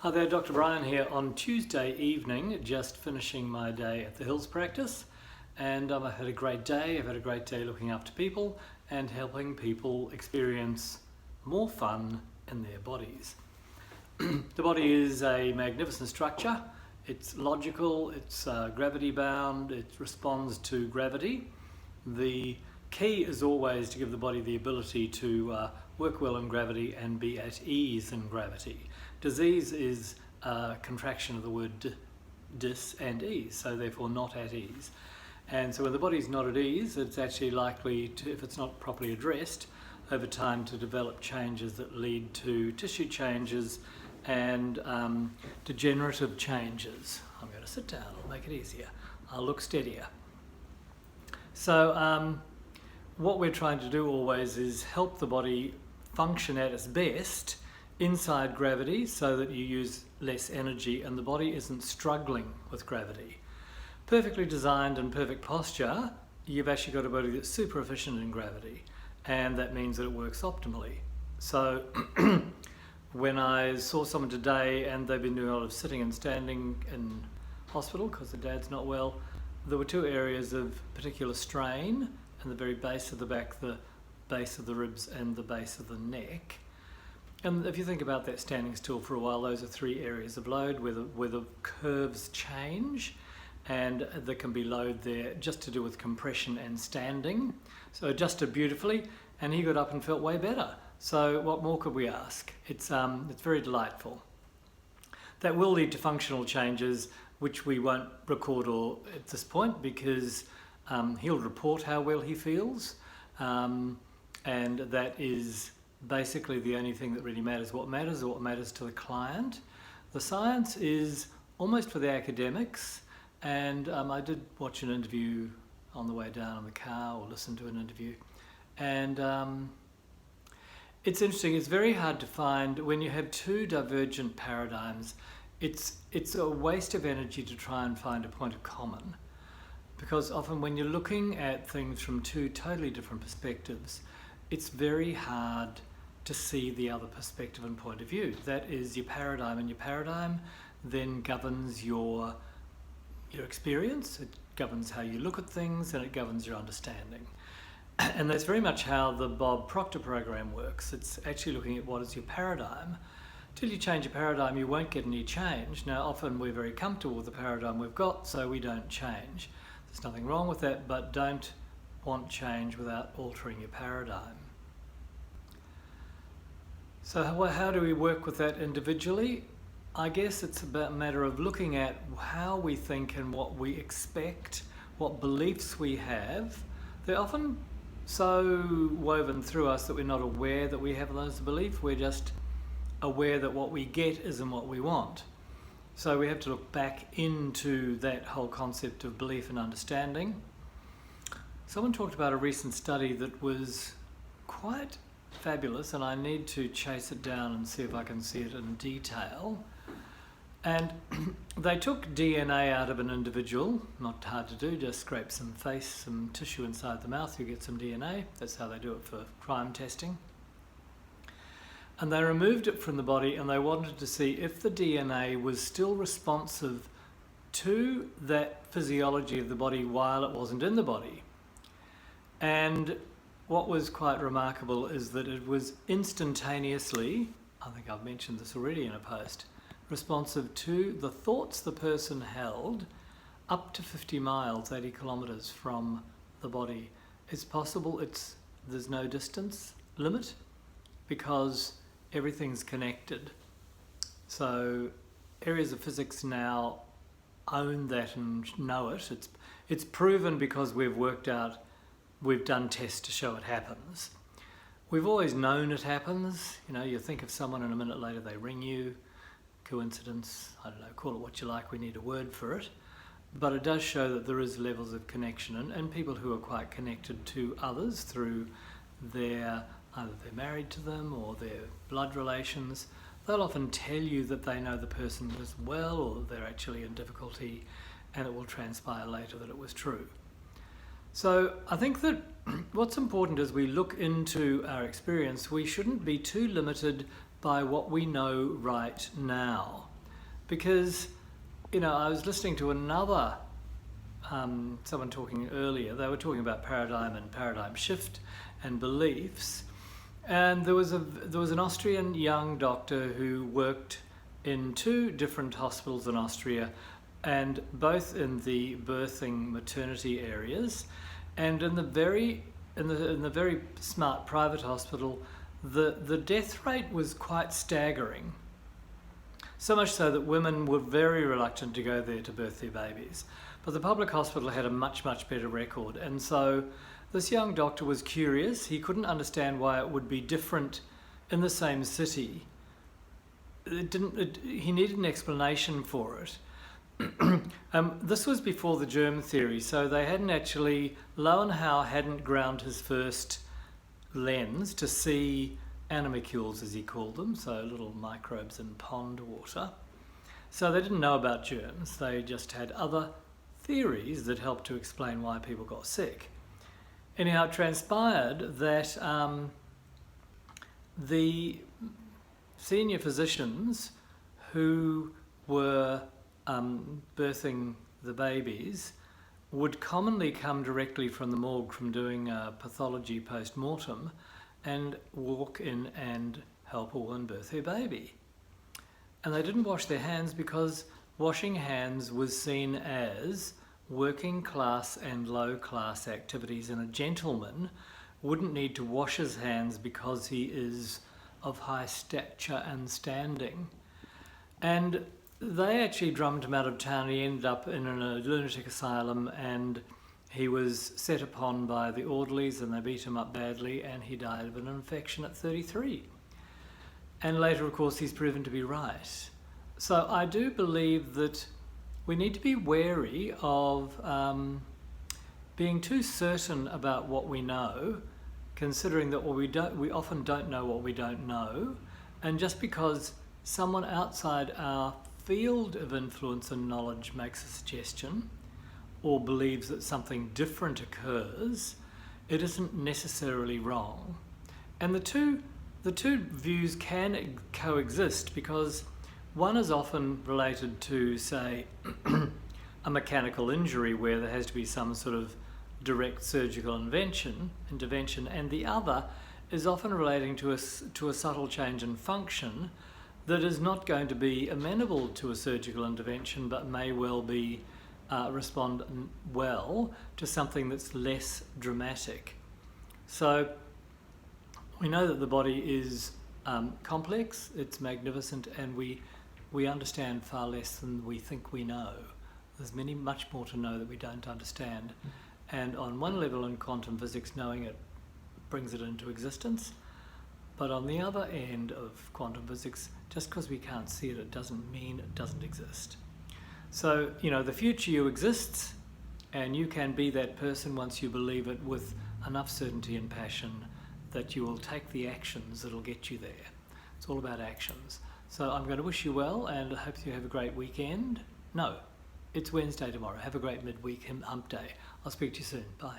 Hi there, Dr. Brian here on Tuesday evening, just finishing my day at the Hills practice, and I've had a great day. I've had a great day looking after people and helping people experience more fun in their bodies. The body is a magnificent structure. It's logical, it's gravity bound, it responds to gravity. The key is always to give the body the ability to work well in gravity and be at ease in gravity. Disease is a contraction of the word dis and ease, so therefore not at ease. And so when the body's not at ease, it's actually likely to, if it's not properly addressed, over time to develop changes that lead to tissue changes and degenerative changes. I'm going to sit down, I'll make it easier. I'll look steadier. So what we're trying to do always is help the body function at its best inside gravity so that you use less energy and the body isn't struggling with gravity. Perfectly designed and perfect posture, you've actually got a body that's super efficient in gravity, and that means that it works optimally. So when I saw someone today and they've been doing a lot of sitting and standing in hospital because their dad's not well, there were two areas of particular strain in the very base of the back, the base of the ribs and the base of the neck. And if you think about that standing still for a while, those are three areas of load where the curves change, and there can be load there just to do with compression and standing. So adjusted beautifully, and he got up and felt way better. So what more could we ask? It's very delightful. That will lead to functional changes, which we won't record all at this point because he'll report how well he feels, and that is basically the only thing that really matters. What matters to the client. The science is almost for the academics, and I did watch an interview on the way down in the car, or listen to an interview, and it's interesting. It's very hard to find when you have two divergent paradigms. It's a waste of energy to try and find a point of common, because often when you're looking at things from two totally different perspectives, it's very hard to see the other perspective and point of view. That is your paradigm, and your paradigm then governs your experience, it governs how you look at things, and it governs your understanding. And that's very much how the Bob Proctor program works. It's actually looking at what is your paradigm. Till you change your paradigm, you won't get any change. Now, often we're very comfortable with the paradigm we've got, so we don't change. There's nothing wrong with that, but don't want change without altering your paradigm. So how do we work with that individually? I guess it's a matter of looking at how we think and what we expect, what beliefs we have. They're often so woven through us that we're not aware that we have those beliefs. We're just aware that what we get isn't what we want. So we have to look back into that whole concept of belief and understanding. Someone talked about a recent study that was quite fabulous, and I need to chase it down and see if I can see it in detail. And they took DNA out of an individual, not hard to do, just scrape some tissue inside the mouth, you get some DNA. That's how they do it for crime testing. And they removed it from the body, and they wanted to see if the DNA was still responsive to that physiology of the body while it wasn't in the body. And what was quite remarkable is that it was instantaneously, I think I've mentioned this already in a post, responsive to the thoughts the person held up to 50 miles, 80 kilometers from the body. It's possible there's no distance limit because everything's connected. So areas of physics now own that and know it. It's proven because we've done tests to show it happens. We've always known it happens. You think of someone and a minute later they ring you. Coincidence, I don't know, call it what you like, we need a word for it. But it does show that there is levels of connection, and people who are quite connected to others through either they're married to them or their blood relations, they'll often tell you that they know the person as well, or they're actually in difficulty, and it will transpire later that it was true. So I think that what's important as we look into our experience, we shouldn't be too limited by what we know right now. because, I was listening to another, someone talking earlier. They were talking about paradigm and paradigm shift and beliefs. And there was an Austrian young doctor who worked in 2 different hospitals in Austria, and both in the birthing maternity areas, and in the very smart private hospital, the death rate was quite staggering. So much so that women were very reluctant to go there to birth their babies. But the public hospital had a much, much better record. And so this young doctor was curious. He couldn't understand why it would be different in the same city. He needed an explanation for it. This was before the germ theory, so they hadn't actually, Lowenhau hadn't ground his first lens to see animalcules, as he called them, so little microbes in pond water. So they didn't know about germs. They just had other theories that helped to explain why people got sick. Anyhow, it transpired that the senior physicians who were birthing the babies would commonly come directly from the morgue from doing pathology post-mortem and walk in and help a woman birth her baby. And they didn't wash their hands because washing hands was seen as working class and low class activities, and a gentleman wouldn't need to wash his hands because he is of high stature and standing. And they actually drummed him out of town. He ended up in a lunatic asylum, and he was set upon by the orderlies and they beat him up badly, and he died of an infection at 33. And later, of course, he's proven to be right. So I do believe that we need to be wary of being too certain about what we know, considering that we often don't know what we don't know. And just because someone outside our field of influence and knowledge makes a suggestion or believes that something different occurs, it isn't necessarily wrong. And the two views can coexist, because one is often related to, say, a mechanical injury where there has to be some sort of direct surgical intervention, and the other is often relating to a subtle change in function that is not going to be amenable to a surgical intervention, but may well be respond well to something that's less dramatic. So we know that the body is complex, it's magnificent, and we understand far less than we think we know. There's much more to know that we don't understand. And on one level in quantum physics, knowing it brings it into existence. But on the other end of quantum physics, just because we can't see it, it doesn't mean it doesn't exist. So, the future you exists, and you can be that person once you believe it with enough certainty and passion that you will take the actions that'll get you there. It's all about actions. So I'm going to wish you well, and I hope you have a great weekend. No, it's Wednesday tomorrow. Have a great midweek hump day. I'll speak to you soon. Bye.